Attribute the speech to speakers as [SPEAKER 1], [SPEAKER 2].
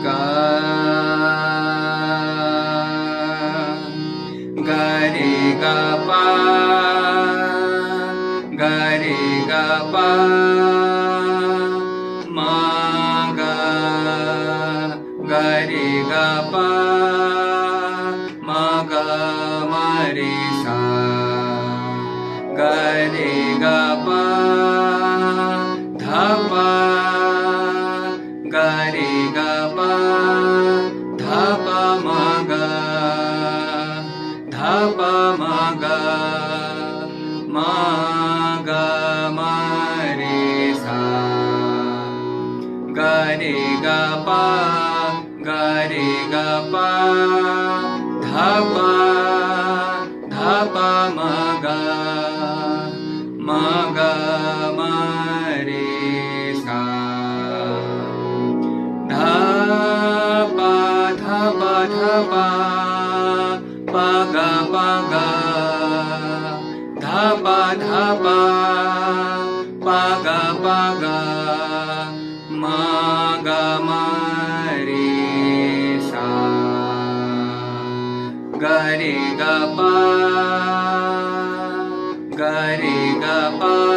[SPEAKER 1] गा गा रे गा पा गा रे गा पा मा गा गा रे गा पा मा गा मा रे सा गा रे गा पा धा पा गा रे गा पा धा पा मा गा धा पा मा गा मा गा मा रे सा गा रे गा पा गा रे गा पा धा पा मा गा मा रे सा धा पा पा गा धा पा पा गा मा रे सा गा रे गा पा गा रे गा पा